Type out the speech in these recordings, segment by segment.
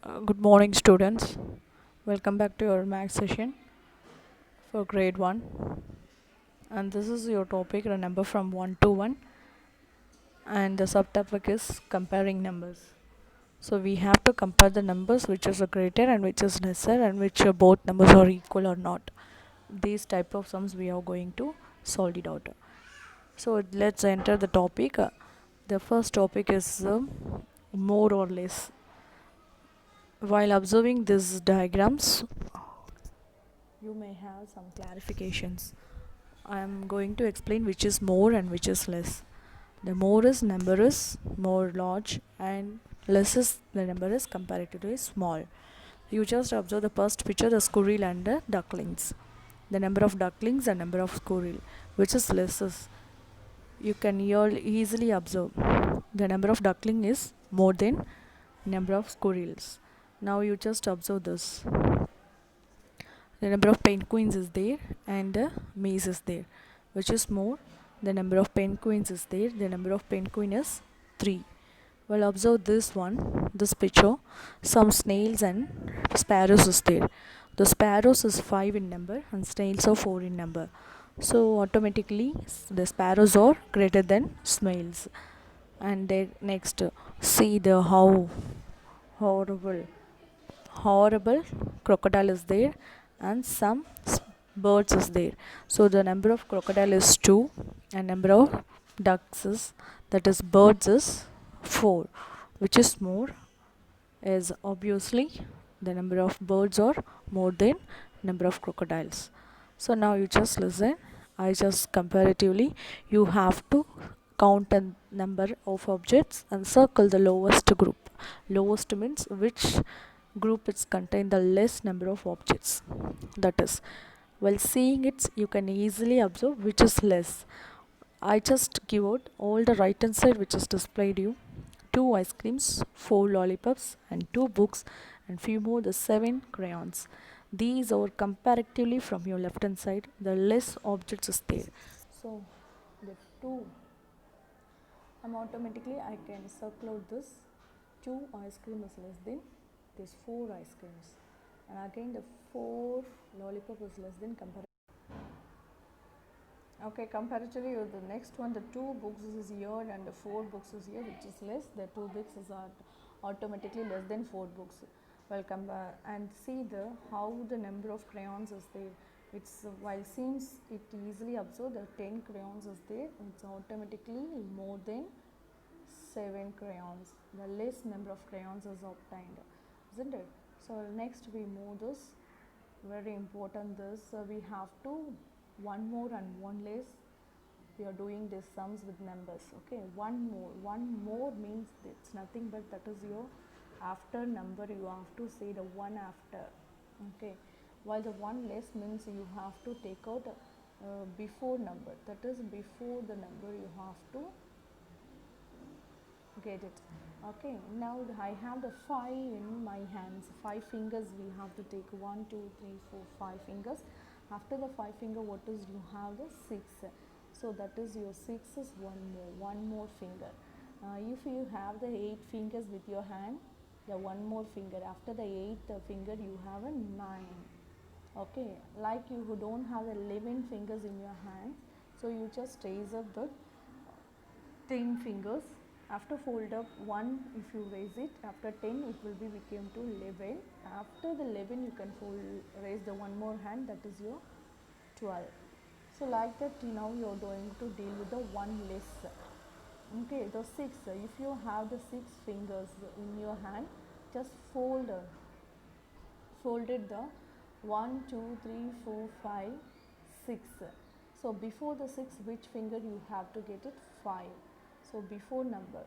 Good morning, students. Welcome back to your math session for grade 1. And this is your topic, a number from 1 to 1. And the subtopic is comparing numbers. So we have to compare the numbers which is greater and which is lesser and which both numbers are equal or not. These type of sums we are going to solve it out. So let's enter the topic. The first topic is more or less. While observing these diagrams, you may have some clarifications. I am going to explain which is more and which is less. The more is number is more large and less is the number is comparatively small. You just observe the first picture, the squirrel and the ducklings. The number of ducklings and number of squirrel, which is less is. You can easily observe the number of duckling is more than number of squirrels. Now you just observe this. The number of penguins is there and the maize is there. Which is more? The number of penguins is there. The number of penguin is 3. Well, observe this one, this picture. Some snails and sparrows is there. The sparrows is 5 in number and snails are 4 in number. So automatically the sparrows are greater than snails. And then next, see the how horrible crocodile is there and some birds is there. So the number of crocodile is 2 and number of ducks is, that is birds, is 4. Which is more? Is obviously the number of birds are more than number of crocodiles. So now you just listen. I just comparatively you have to count a number of objects and circle the lowest group. Lowest means which group it's contain the less number of objects. That is, while seeing it, you can easily observe which is less. I just give out all the right hand side which is displayed you. 2 ice creams, 4 lollipops and 2 books and few more the 7 crayons. These are comparatively from your left hand side, the less objects is there. So the 2, automatically I can circle out this. 2 ice cream is less than this 4 ice creams. And again the 4 lollipop is less than comparatively. Okay, comparatively with the next one, the 2 books is here and the 4 books is here, which is less. The 2 books is automatically less than 4 books. Well, and see the how the number of crayons is there. It's while seems it easily observe the 10 crayons is there. It's automatically more than 7 crayons. The less number of crayons is obtained, isn't it? So next we move this. Very important this. We have to one more and one less. We are doing these sums with numbers. Okay, one more means it's nothing but that is your after number. You have to say the one after. Okay, while the one less means you have to take out before number, that is before the number you have to get it. Okay, now I have the 5 in my hands. 5 fingers we have to take. 1 2 3 4 5 fingers. After the 5 finger, what is you have the 6. So that is your 6 is one more finger. If you have the 8 fingers with your hand, the one more finger. After the 8th finger you have a 9. Okay, like you who don't have the 11 fingers in your hand, so you just raise up the 10 fingers. After fold up 1, if you raise it, after 10 it will be become to 11. After the 11 you can raise the one more hand, that is your 12. So like that now you are going to deal with the one less. Okay, the 6, if you have the 6 fingers in your hand, just folded the 1 2 3 4 5 6. So before the 6, which finger you have to get it? 5. So before number,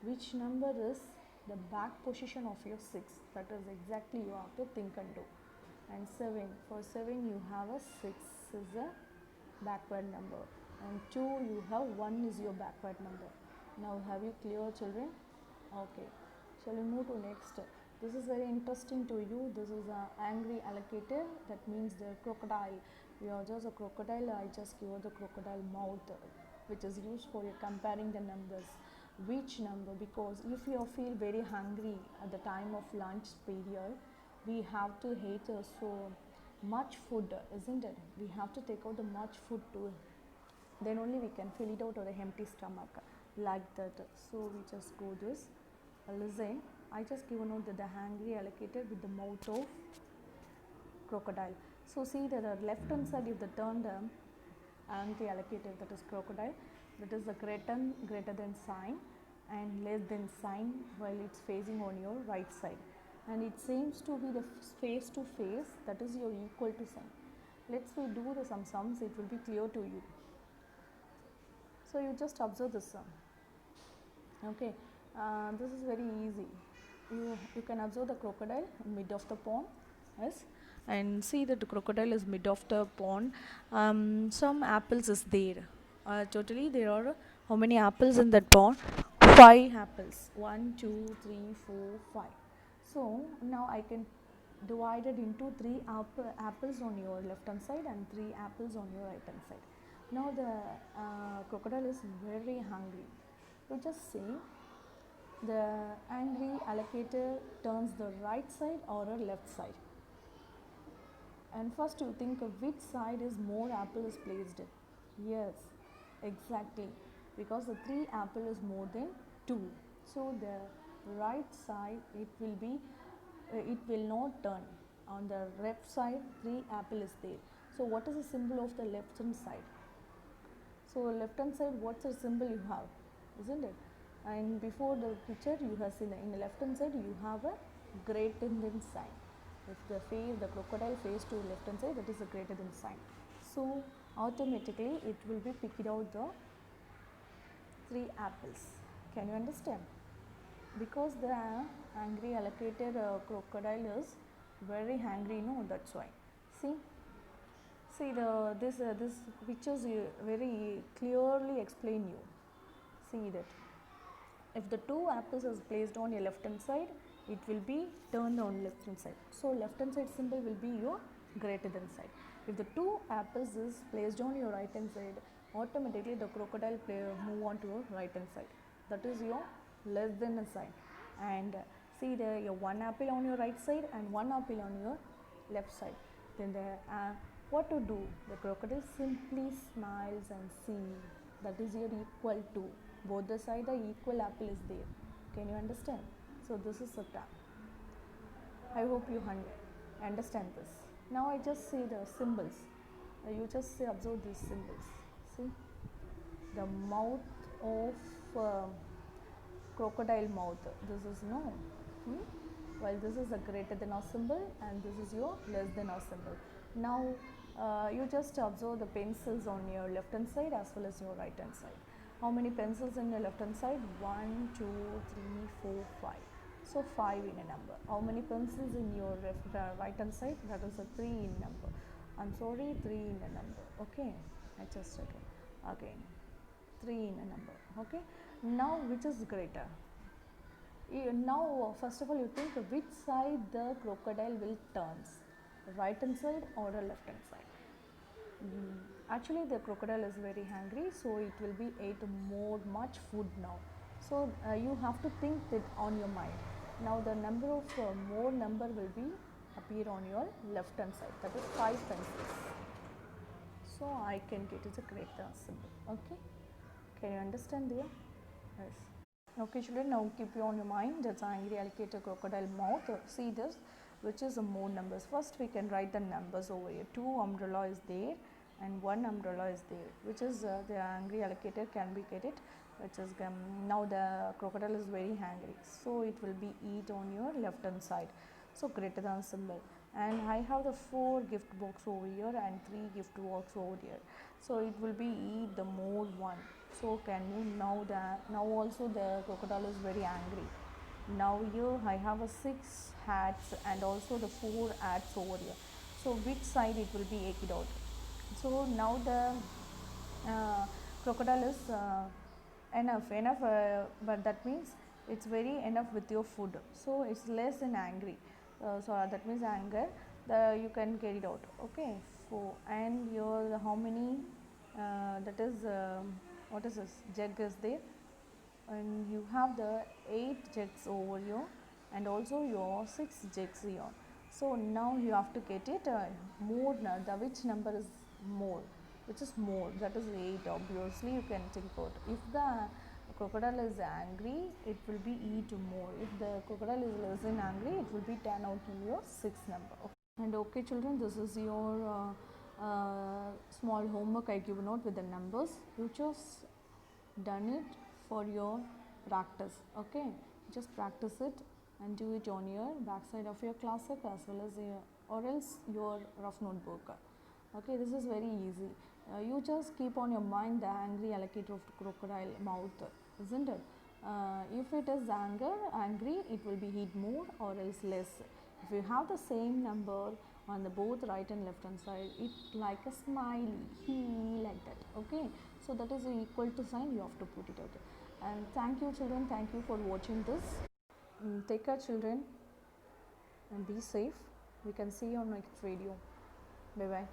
which number is the back position of your 6? That is exactly you have to think and do. And 7, for 7 you have a 6 is a backward number, and 2 you have 1 is your backward number. Now have you clear, children? Okay, shall we move to next? This is very interesting to you. This is an angry alligator, that means the crocodile. We are just a crocodile. I just give the crocodile mouth, which is used for comparing the numbers. which number, because if you feel very hungry at the time of lunch period, we have to eat so much food, isn't it? We have to take out the much food too, then only we can fill it out or a empty stomach like that. So we just go this, listen, I just given out the hungry allocated with the mouth of crocodile. So see that the left hand side, if the turn the angry allocated, that is crocodile, that is the greater than sign and less than sign while it's facing on your right side, and it seems to be the face to face, that is your equal to sign. Let's we do the some sums, it will be clear to you. So you just observe this sum. Okay, this is very easy. You can observe the crocodile in mid of the pond, yes, and see that the crocodile is mid of the pond. Some apples is there. Totally there are how many apples in that pond? 5 apples. 1, 2, 3, 4, 5. So now I can divide it into 3 apples on your left hand side and 3 apples on your right hand side. Now the crocodile is very hungry. You just see the angry allocator turns the right side or a left side. And first you think of which side is more apple is placed in. Yes, exactly, because the 3 apple is more than 2. So the right side it will not turn. On the left side 3 apple is there. So what is the symbol of the left hand side? So left hand side, what's the symbol you have, isn't it? And before the picture you have seen in the left hand side you have a greater than sign. If the crocodile face to left hand side, that is a greater than sign. So automatically it will be picked out the 3 apples. Can you understand? Because the angry allocated crocodile is very hungry, no, that's why. See this pictures very clearly explain you. See that if the 2 apples is placed on your left hand side, it will be turned on left hand side. So left hand side symbol will be your greater than side. If the 2 apples is placed on your right hand side, automatically the crocodile move on to your right hand side. That is your less than a sign. And see your 1 apple on your right side and 1 apple on your left side. Then what to do? The crocodile simply smiles and see. That is your equal to. Both the side the equal apple is there. Can you understand? So this is a term. I hope you understand this. Now I just see the symbols. You just observe these symbols. See the mouth of crocodile mouth. This is no. While this is a greater than or symbol and this is your less than or symbol. Now you just observe the pencils on your left hand side as well as your right hand side. How many pencils in your left hand side? 1, 2, 3, 4, 5. So 5 in a number. How many pencils in your right hand side? That is a 3 in number. I'm sorry, 3 in a number. Okay, I just check it again. 3 in a number. Okay. Now which is greater? Now first of all you think which side the crocodile will turns, right hand side or a left hand side. Actually the crocodile is very hungry, so it will be ate much food now. So you have to think that on your mind. Now the number of more number will be appear on your left hand side, that is 5 pencils. So I can get it a greater symbol. Okay, can you understand there? Yes. Okay children, now keep you on your mind, that's angry alligator crocodile mouth. See this, which is more numbers. First we can write the numbers over here. 2 umbrella is there and 1 umbrella is there, which is the angry alligator can be get it, which is now the crocodile is very hungry, so it will be eat on your left hand side, so greater than symbol. And I have the 4 gift box over here and 3 gift box over here, so it will be eat the more one. So can you now also the crocodile is very angry. Now here I have a 6 hats and also the 4 hats over here, so which side it will be eked out. So now the crocodile is enough, but that means it's very enough with your food, so it's less and angry. So that means anger, you can get it out. Okay, so and your how many that is what is this jug is there, and you have the 8 jets over here and also your 6 jets here. So now you have to get it more, the which number is more, which is more, that is 8. Obviously you can take out. If the crocodile is angry, it will be eat more. If the crocodile is less than angry, it will be 10 out in your 6 number. And okay children, this is your small homework I give note with the numbers. You just done it for your practice. Okay, just practice it and do it on your backside of your classic as well as your, or else your rough notebook. Okay, this is very easy. You just keep on your mind the angry alligator of the crocodile mouth, isn't it? If it is angry, it will be heat more or else less. If you have the same number on the both right and left hand side, it like a smiley, he like that. Okay, so that is equal to sign, you have to put it out. And thank you children, thank you for watching this. Take care children and be safe. We can see you on next video. Bye bye.